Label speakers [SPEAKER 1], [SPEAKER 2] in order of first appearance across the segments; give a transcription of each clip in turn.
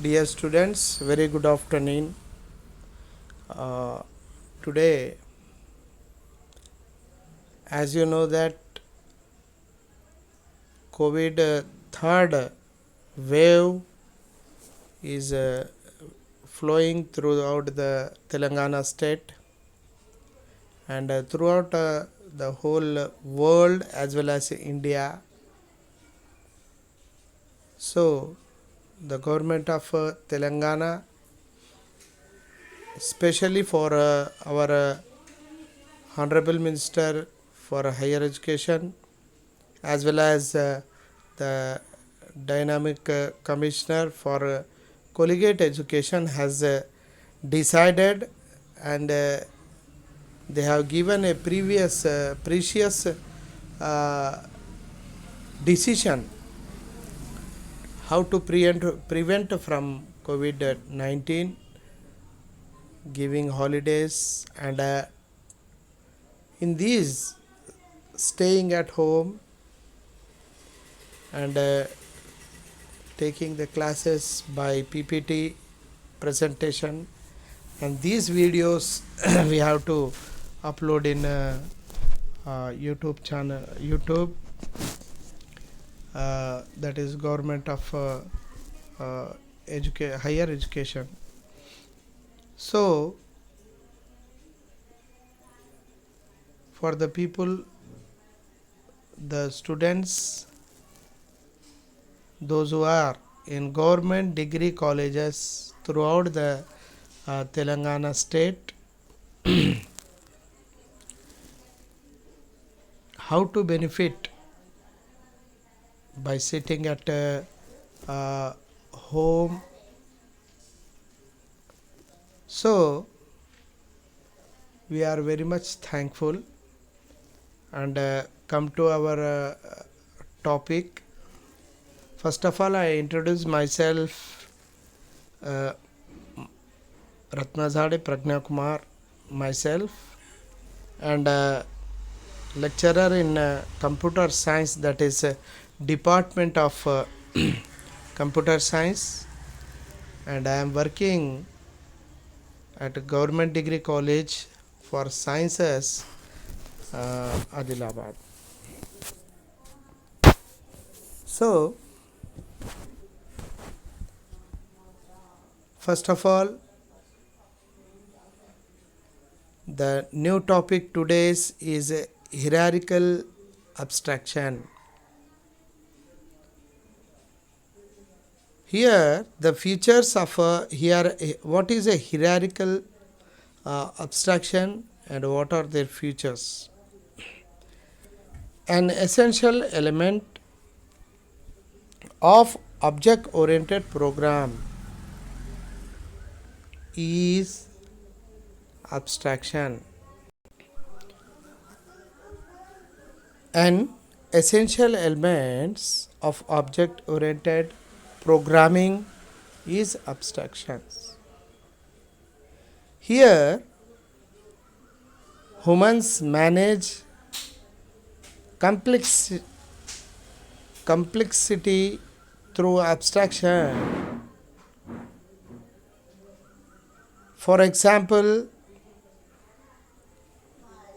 [SPEAKER 1] Dear students, very good afternoon. Today, as you know that COVID third wave is flowing throughout the Telangana state and throughout the whole world as well as India. So, the government of Telangana, especially for our Honorable Minister for Higher Education, as well as the dynamic commissioner for collegiate education has decided and they have given a previous precious uh, decision how to prevent from COVID-19, giving holidays and in these staying at home and taking the classes by PPT presentation, and these videos we have to upload in YouTube channel, that is government of higher education. So for the people, the students, those who are in government degree colleges throughout the Telangana state, how to benefit by sitting at home. So we are very much thankful and come to our topic. First of all, I introduce myself, Ratnazade Pragna Kumar, myself, and lecturer in computer science, that is department of computer science, and I am working at a government degree college for sciences, Adilabad. So first of all, the new topic today's is hierarchical abstraction. Here the features of what is a hierarchical abstraction and what are their features. An essential element of object oriented program is abstraction. An essential elements of object oriented programming is abstractions. Here humans manage complexity through abstraction. For example,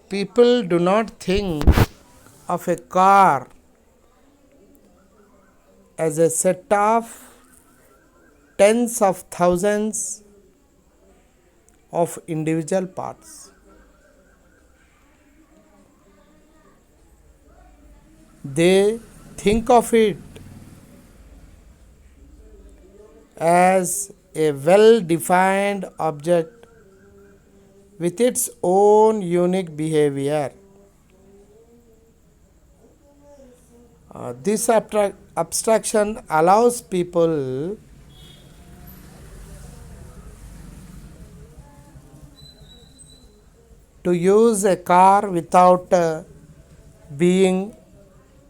[SPEAKER 1] people do not think of a car as a set of tens of thousands of individual parts. They think of it as a well defined object with its own unique behavior. This abstraction allows people to use a car without being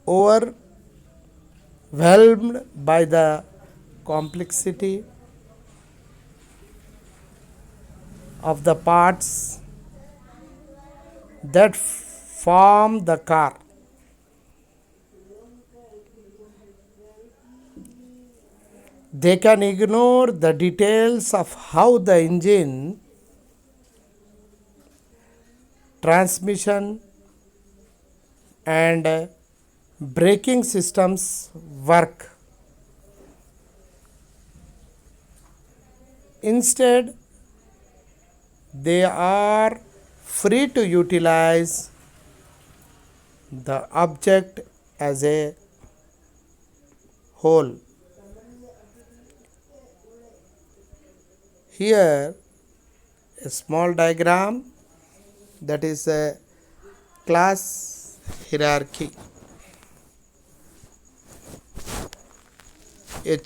[SPEAKER 1] overwhelmed by the complexity of the parts that form the car. They can ignore the details of how the engine, transmission, and braking systems work. Instead, they are free to utilize the object as a whole. Here, a small diagram, that is a class hierarchy. A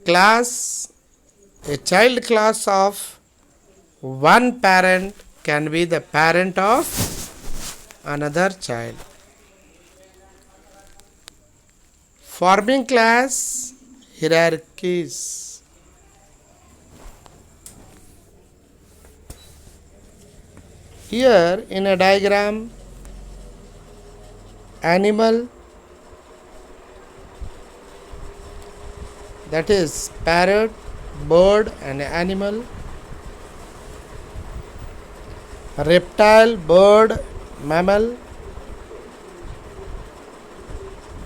[SPEAKER 1] class a child class of one parent can be the parent of another child. Forming class hierarchies. Here in a diagram, animal, that is parrot, bird and animal. Reptile, bird, mammal.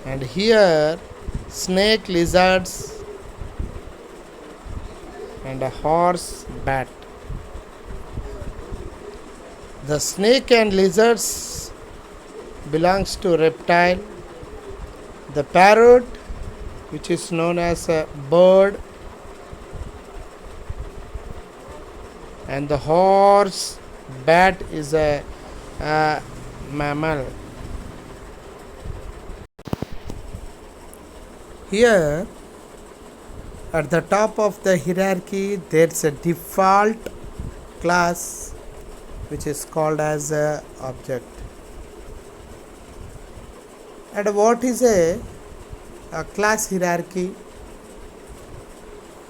[SPEAKER 1] And here snake, lizards and a horse, bat. The snake and lizards belongs to reptile. The parrot, which is known as a bird, and the horse, bat is a mammal. Here at the top of the hierarchy there's a default class which is called as a object. And what is a class hierarchy?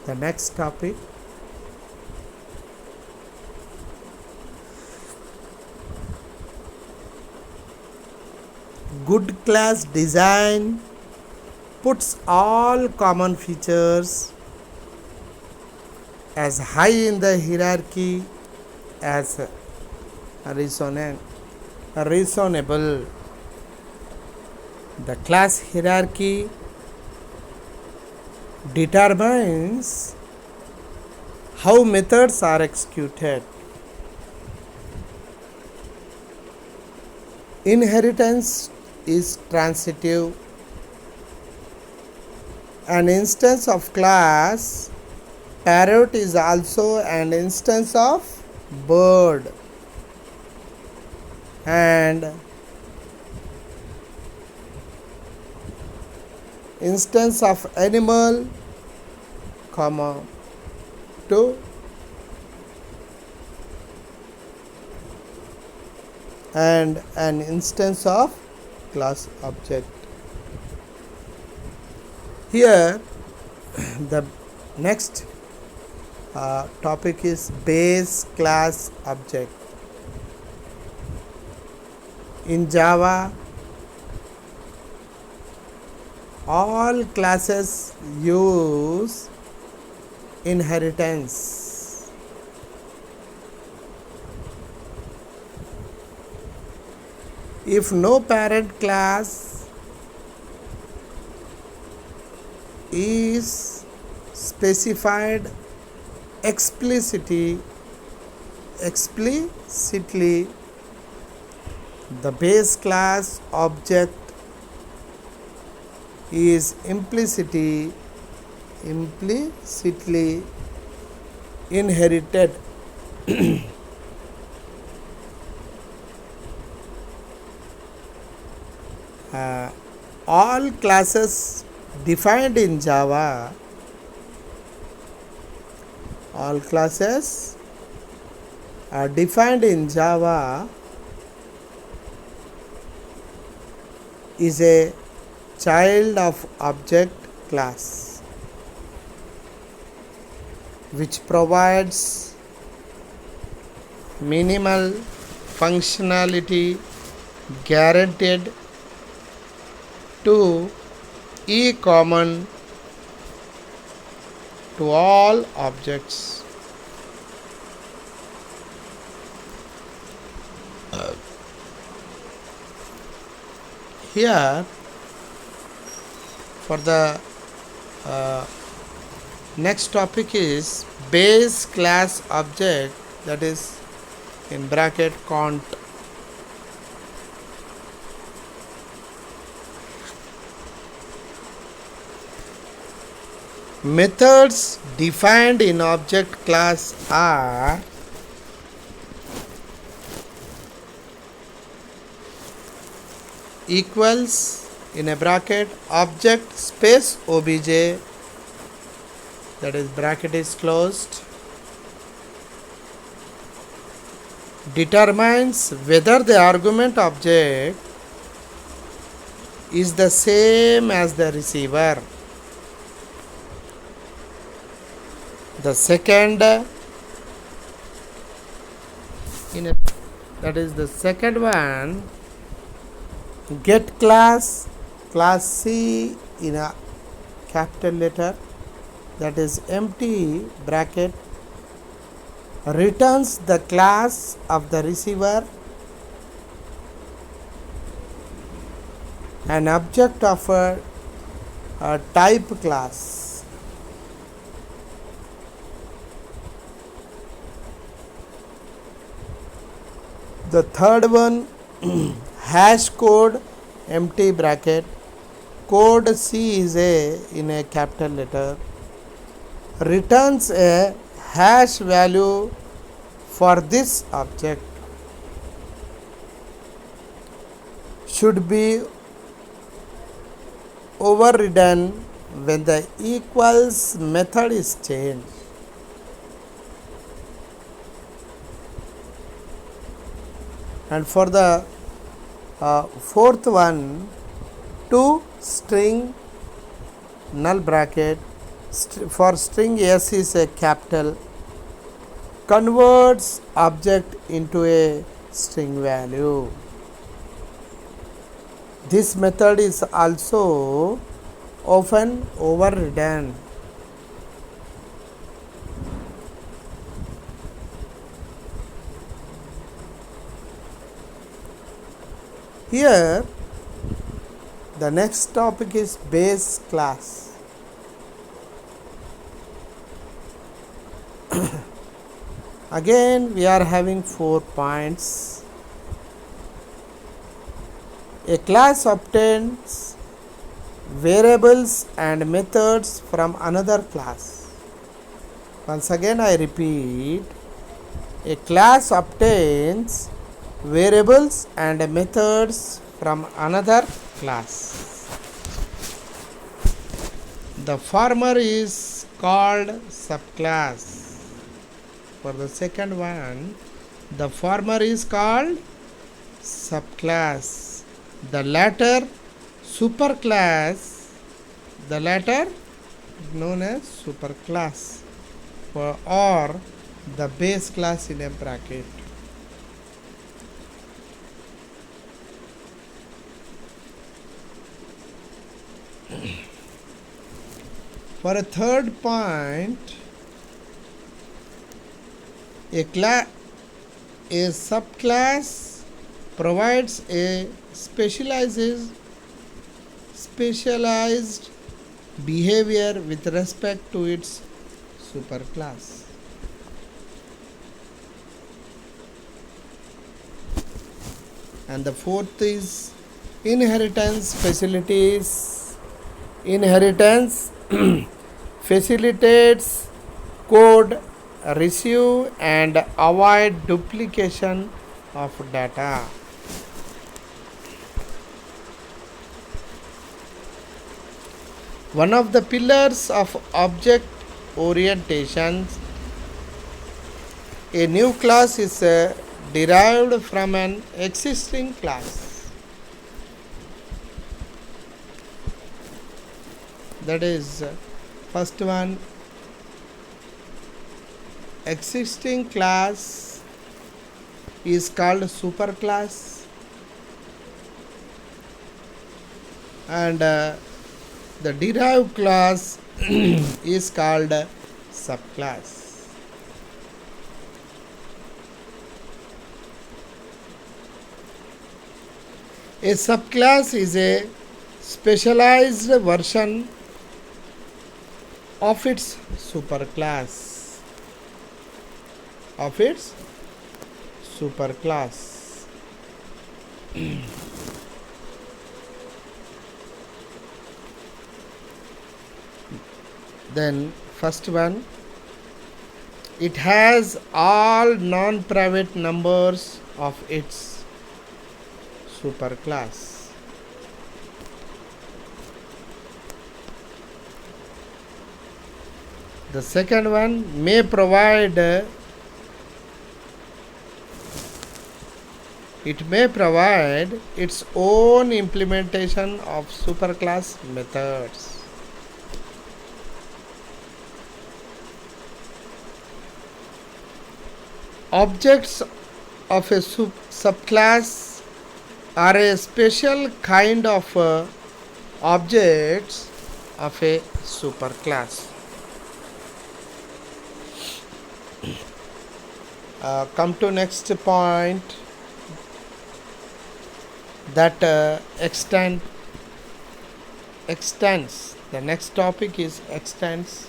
[SPEAKER 1] The next topic. Good class design puts all common features as high in the hierarchy as reasonable. The class hierarchy determines how methods are executed. Inheritance is transitive. An instance of class parrot is also an instance of bird, and instance of animal, to and an instance of class object. Here the next topic is base class object. In Java, all classes use inheritance. If no parent class is specified explicitly, the base class object is implicitly inherited. All classes defined in Java, is a child of object class which provides minimal functionality guaranteed to E common to all objects. Here, for the next topic is base class object, that is in bracket cont. Methods defined in object class are equals in a bracket object space obj, that is bracket is closed, determines whether the argument object is the same as the receiver. The second that is the second one, get class C in a capital letter, that is empty bracket, returns the class of the receiver, an object of a type class. The third one, hash code empty bracket, code C is in a capital letter, returns a hash value for this object, should be overridden when the equals method is changed. And for the fourth one, to string null bracket, for string S is a capital, converts object into a string value. This method is also often overridden. Here, the next topic is base class. Again, we are having 4 points. A class obtains variables and methods from another class. Once again, I repeat, a class obtains variables and methods from another class. The former is called subclass. For the second one, the former is called subclass, the latter superclass, the latter known as superclass, or the base class in a bracket. For a third point, a subclass provides a specialized behavior with respect to its superclass. And the fourth is inheritance facilities. Inheritance facilitates code receive and avoid duplication of data. One of the pillars of object orientation, a new class is derived from an existing class. That is, first one, existing class is called superclass, and the derived class is called subclass. A subclass is a specialized version of its superclass. Then first one, it has all non-private numbers of its superclass. The second one may provide its own implementation of superclass methods. Objects of a subclass are a special kind of objects of a superclass. Come to next point, that extends. The next topic is extends.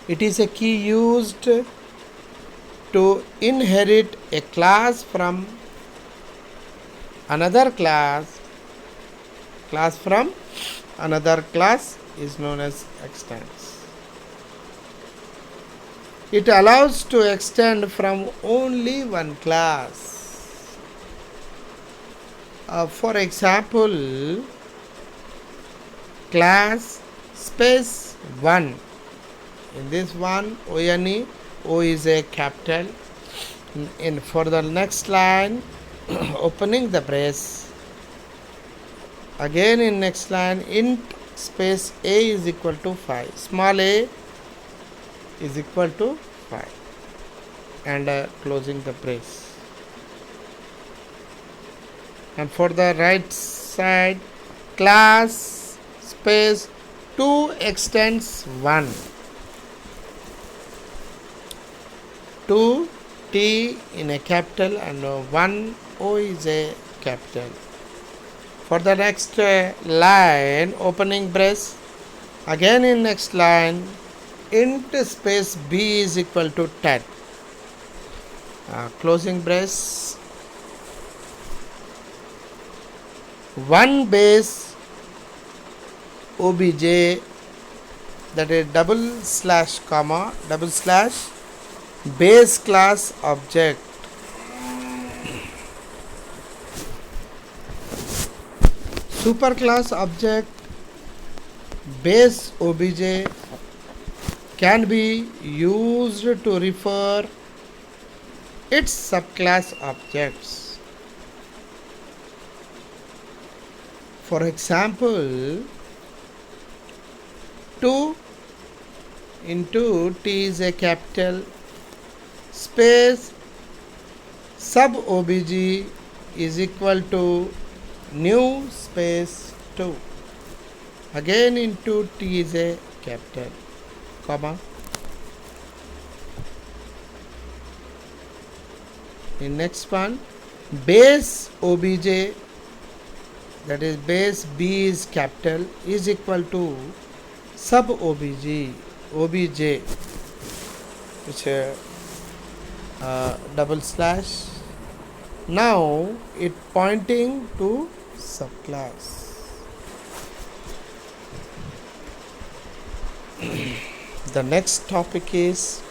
[SPEAKER 1] It is a key used to inherit a class from another class. Class from another class is known as extends. It allows to extend from only one class. For example, class space 1. In this one, ONE, O is a capital. For the next line, opening the brace. Again in next line, int space A is equal to 5. Small a is equal to 5. And closing the brace. And for the right side, class space 2 extends 1. 2 T in a capital and 1 O is a capital. For the next line, opening brace. Again in next line, int space B is equal to 10. Closing brace. 1 base obj, that is double slash comma double slash base class object. Superclass object base obj can be used to refer its subclass objects. For example, 2 into T is a capital, space sub obj is equal to new space 2. Again into T is a capital, comma. In next one, base obj, that is base B is capital, is equal to sub obj, which double slash. Now it pointing to subclass. The next topic is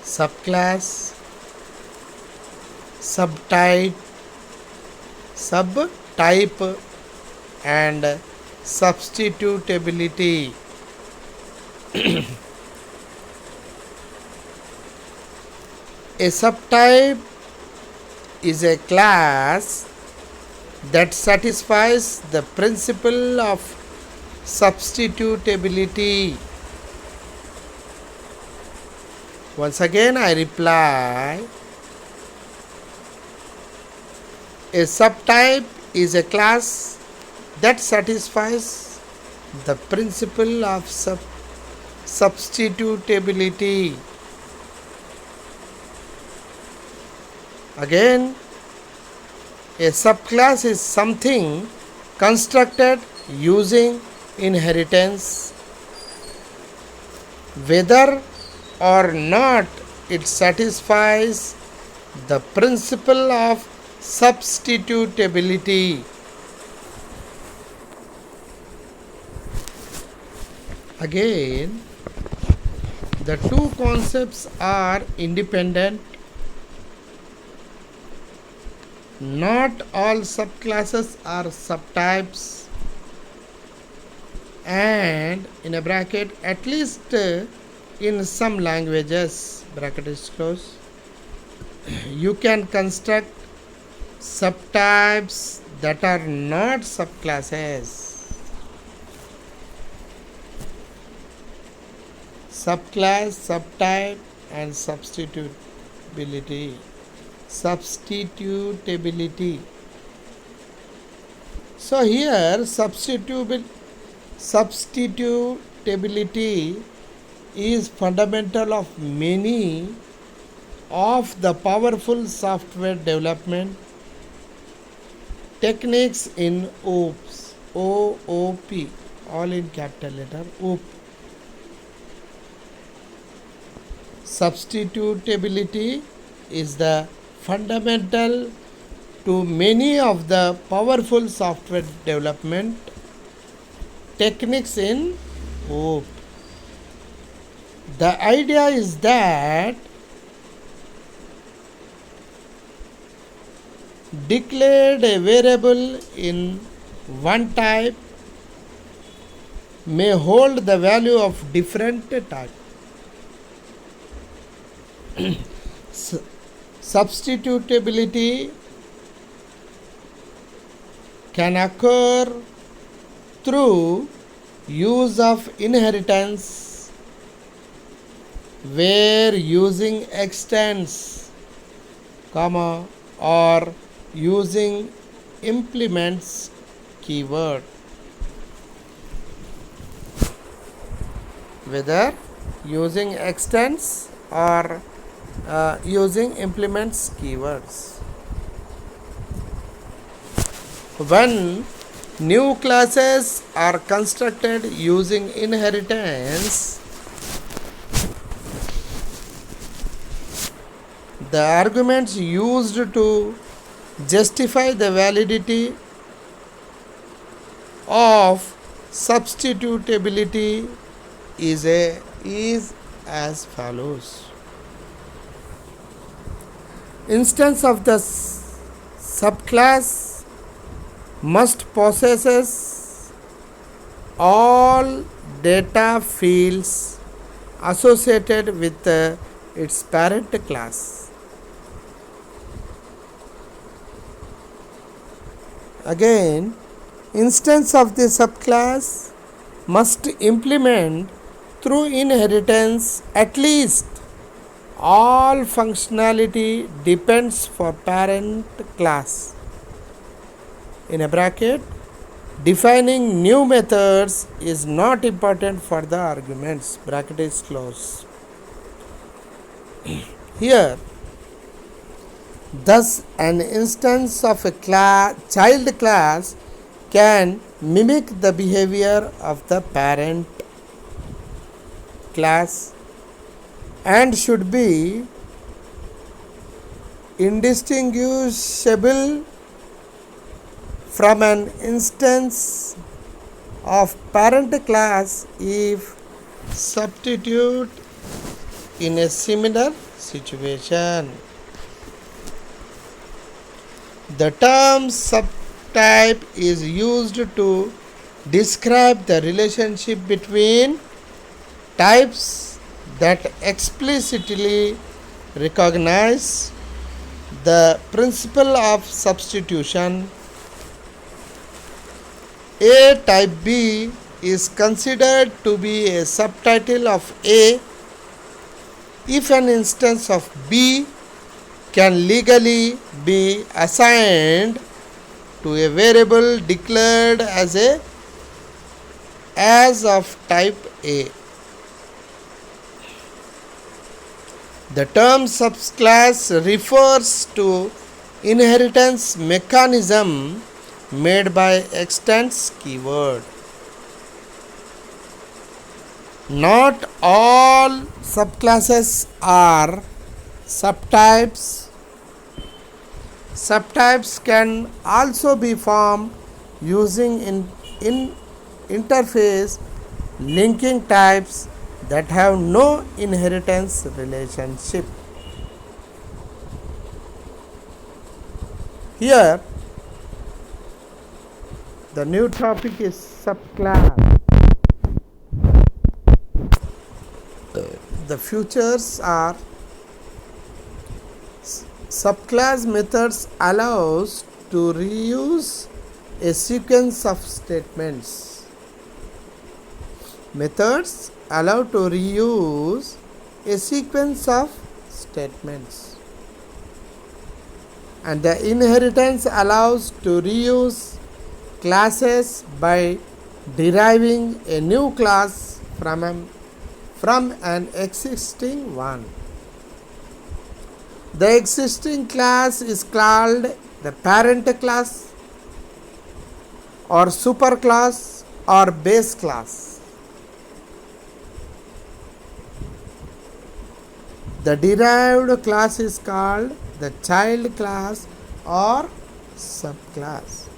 [SPEAKER 1] subclass, subtype and substitutability. A subtype is a class that satisfies the principle of substitutability. Once again I reply, a subtype is a class that satisfies The principle of substitutability. Again, a subclass is something constructed using inheritance, whether or not it satisfies the principle of substitutability. Again, the two concepts are independent. Not all subclasses are subtypes, and in a bracket, at least in some languages, bracket is closed, you can construct subtypes that are not subclasses. Subclass, subtype, and substitutability. So here substitutability is fundamental of many of the powerful software development techniques in OOPs, OOP, all in capital letter, OOP. Substitutability is the fundamental to many of the powerful software development techniques in OOP. The idea is that declared a variable in one type may hold the value of different type. Substitutability can occur through use of inheritance, where using extends, comma, or using implements keyword. Whether using extends or using implements keywords. When new classes are constructed using inheritance, the arguments used to justify the validity of substitutability is as follows. Instance of the subclass must possess all data fields associated with its parent class. Again, instance of the subclass must implement through inheritance at least all functionality depends for parent class. In a bracket, defining new methods is not important for the arguments. Bracket is closed. Here, thus an instance of a child class can mimic the behavior of the parent class and should be indistinguishable from an instance of parent class if substituted in a similar situation. The term subtype is used to describe the relationship between types that explicitly recognize the principle of substitution. A type B is considered to be a subtitle of A if an instance of B can legally be assigned to a variable declared as as of type A. The term subclass refers to inheritance mechanism made by extends keyword. Not all subclasses are subtypes. Subtypes can also be formed using in interface linking types that have no inheritance relationship. Here, the new topic is subclass. The features are subclass methods allows to reuse a sequence of statements. Methods allow to reuse a sequence of statements. And the inheritance allows to reuse classes by deriving a new class from an existing one. The existing class is called the parent class or superclass or base class. The derived class is called the child class or subclass.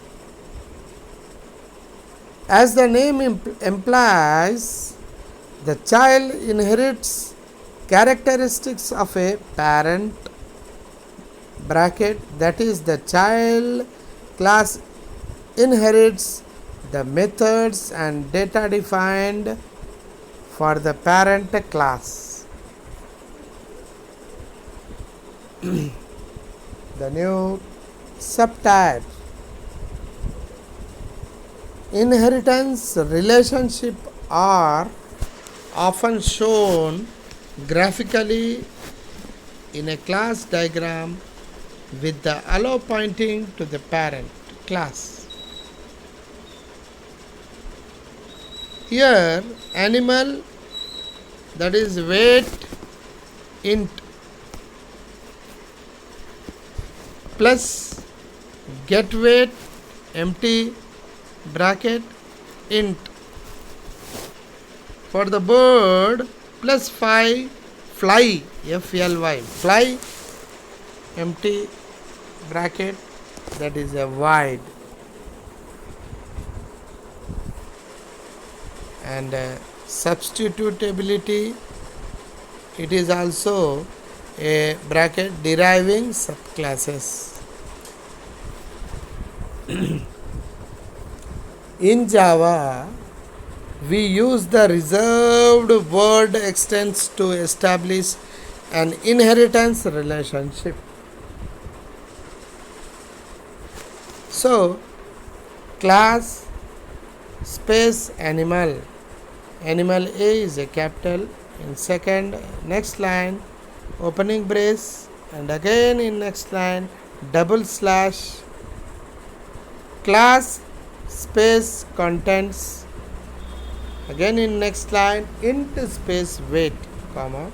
[SPEAKER 1] As the name implies, the child inherits characteristics of a parent bracket, that is, the child class inherits the methods and data defined for the parent class. The new subtype. Inheritance relationship are often shown graphically in a class diagram with the arrow pointing to the parent class. Here, animal, that is weight int plus get weight empty bracket int. For the bird, plus fly fly fly empty bracket, that is a void. And substitutability, it is also a bracket deriving subclasses. In Java, we use the reserved word extents to establish an inheritance relationship. So, class space animal. Animal A is a capital. In second, next line, opening brace, and again in next line, double slash, class space contents, again in next line, int space weight, comma,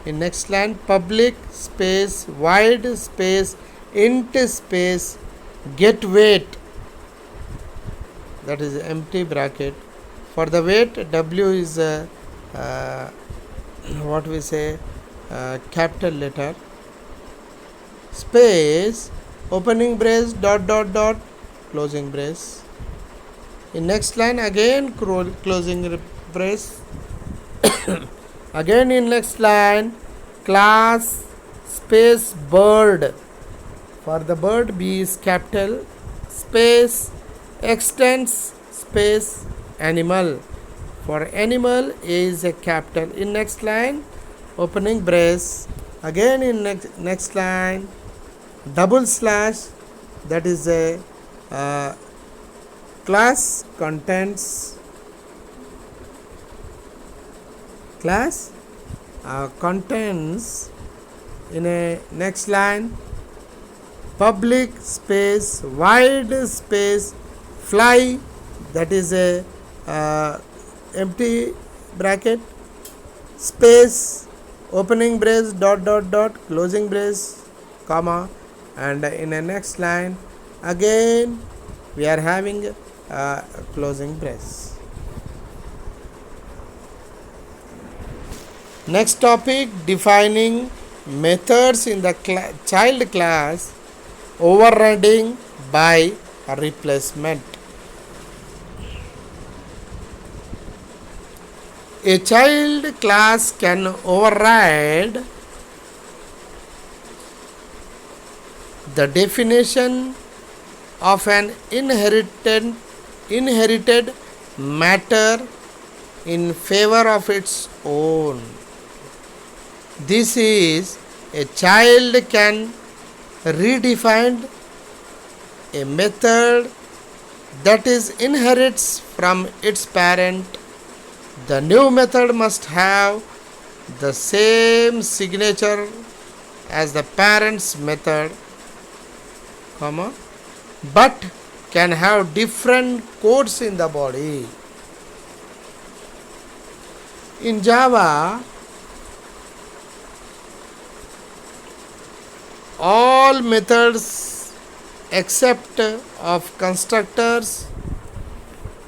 [SPEAKER 1] in next line, public space void space int space get weight, that is empty bracket. For the weight, W is what we say, capital letter, space opening brace dot dot dot closing brace. In next line, again closing brace. Again in next line, class space bird. For the bird, B is capital, space extends space animal. For animal, A is a capital. In next line, opening brace. Again in next line, double slash, that is a class contents, class contents. In a next line, public space wide space fly, that is a empty bracket, space, opening brace, dot dot dot, closing brace, comma, and in the next line again we are having closing brace. Next topic, defining methods in the child class, overriding by replacement. A child class can override the definition of an inherited matter in favor of its own. This is, a child can redefine a method that is inherits from its parent. The new method must have the same signature as the parent's method, comma, but can have different codes in the body. In Java, all methods except of constructors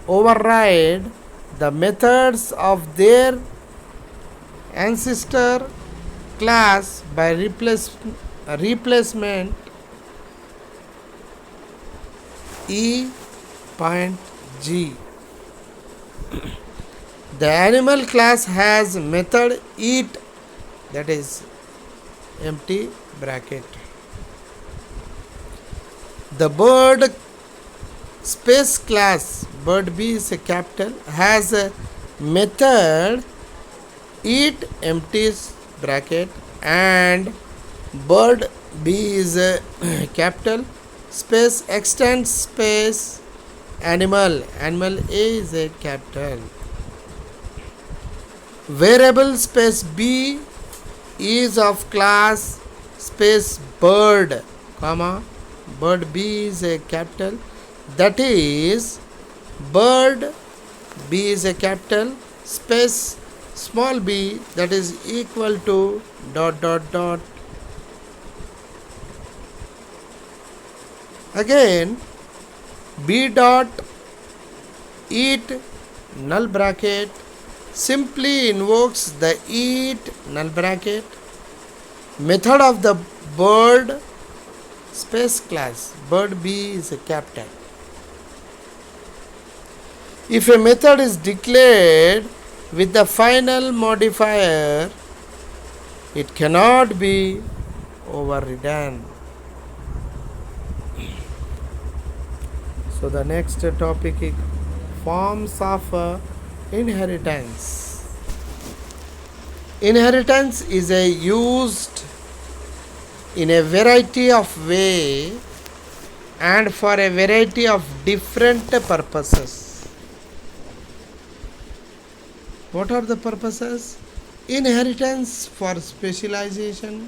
[SPEAKER 1] override the methods of their ancestor class by replacement E.G. The animal class has method eat, that is empty bracket. The bird space class, bird B is a capital, has a method eat empty bracket, and bird B is a capital space extend space animal A is a capital. Variable space B is of class space bird, comma, bird B is a capital, that is bird B is a capital space small b, that is equal to dot dot dot. Again B dot eat null bracket simply invokes the eat null bracket method of the bird space class. Bird B is a capital. If a method is declared with the final modifier, it cannot be overridden. So the next topic is forms of inheritance. Inheritance is used in a variety of ways and for a variety of different purposes. What are the purposes? Inheritance for specialization,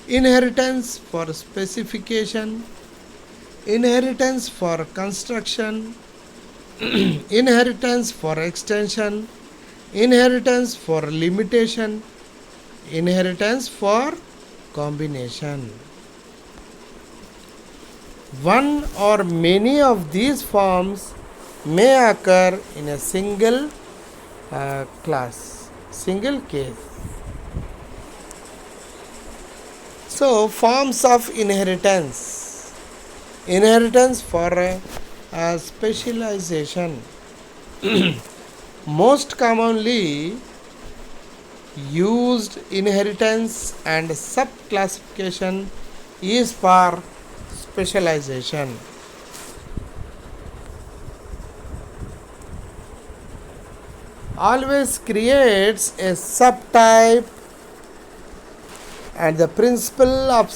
[SPEAKER 1] inheritance for specification, inheritance for construction, inheritance for extension, inheritance for limitation, inheritance for combination. One or many of these forms may occur in a single single case. So, forms of inheritance. Inheritance for specialization. Most commonly used inheritance and subclassification is for specialization. Always creates a subtype, and the principle of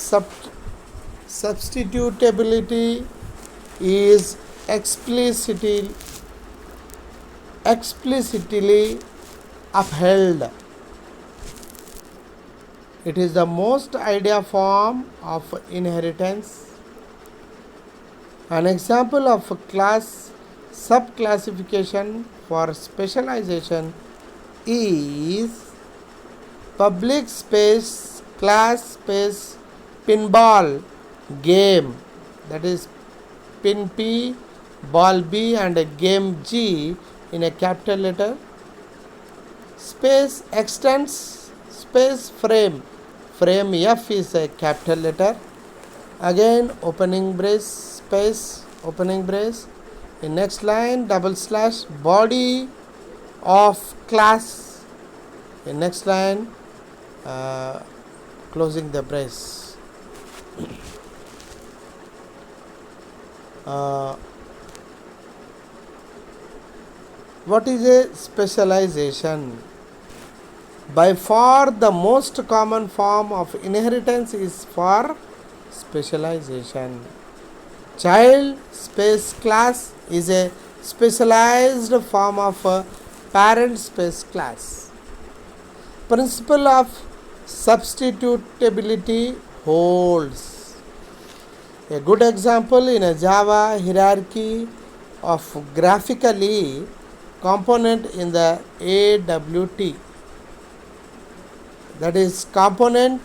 [SPEAKER 1] substitutability is explicitly upheld. It is the most ideal form of inheritance. An example of a class Subclassification for specialization is public space, class space, pinball game, that is pin P, ball B, and a game G in a capital letter. Space extends, space frame, frame F is a capital letter. Again opening brace, space, opening brace. In next line double slash, body of class. In next line closing the brace. What is a specialization? By far the most common form of inheritance is for specialization. Child space class is a specialized form of parent space class. Principle of substitutability holds. A good example in a Java hierarchy of graphically component in the AWT, that is component,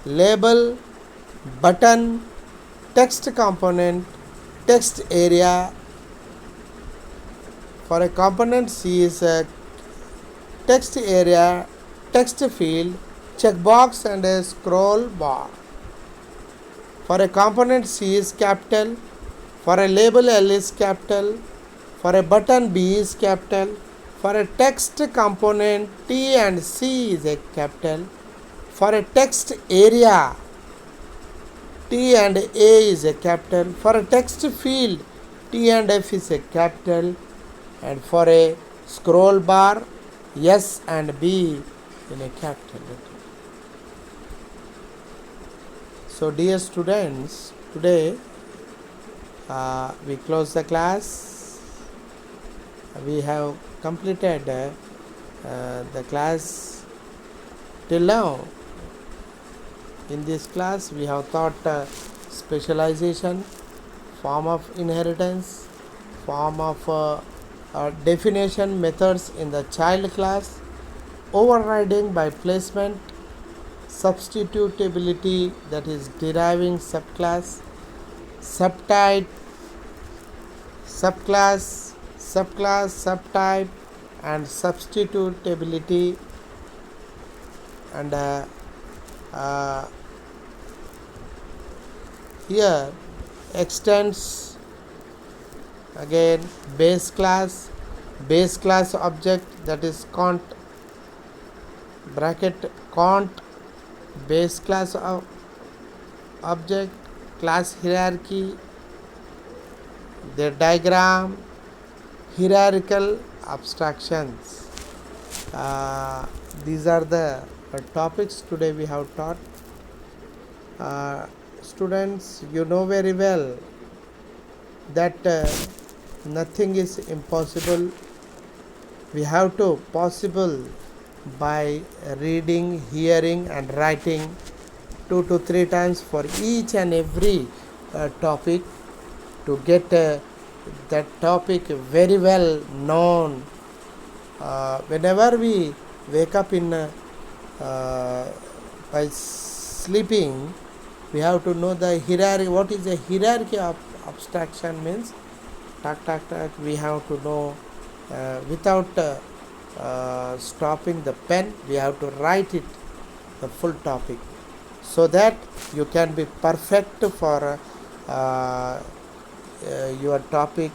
[SPEAKER 1] label, button, text component, text area. For a component C is a text area, text field, checkbox, and a scroll bar. For a component C is capital, for a label L is capital, for a button B is capital, for a text component T and C is a capital, for a text area T and A is a capital, for a text field T and F is a capital, and for a scroll bar S and B in a capital letter. So dear students, today we close the class. We have completed the class till now. In this class we have taught specialization, form of inheritance, form of definition methods in the child class, overriding by placement, substitutability, that is deriving subclass, subtype, subclass, subtype, and substitutability, and here extends again base class object, that is cont, bracket cont, base class object, class hierarchy, the diagram, hierarchical abstractions. These are the topics today we have taught. Students, you know very well that nothing is impossible. We have to possible by reading, hearing, and writing 2 to 3 times for each and every topic to get that topic very well known. Whenever we wake up in by sleeping, we have to know the hierarchy. What is the hierarchy of abstraction means? We have to know without stopping the pen. We have to write it, the full topic, so that you can be perfect for your topic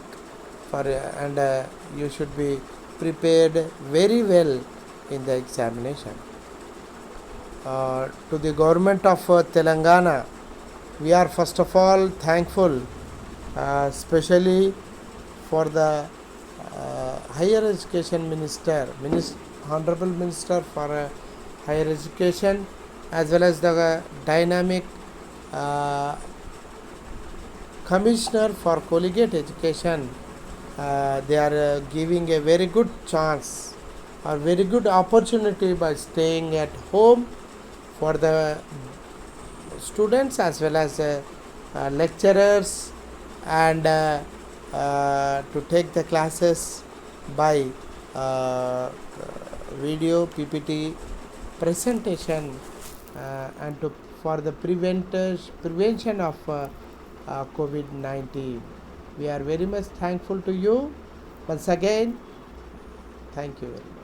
[SPEAKER 1] for and you should be prepared very well in the examination. To the government of Telangana, we are first of all thankful, especially for the higher education minister, honorable minister for higher education, as well as the dynamic commissioner for collegiate education. They are giving a very good chance or very good opportunity by staying at home for the students as well as lecturers and to take the classes by video, PPT, presentation, and to for the prevention of COVID-19. We are very much thankful to you once again. Thank you very much.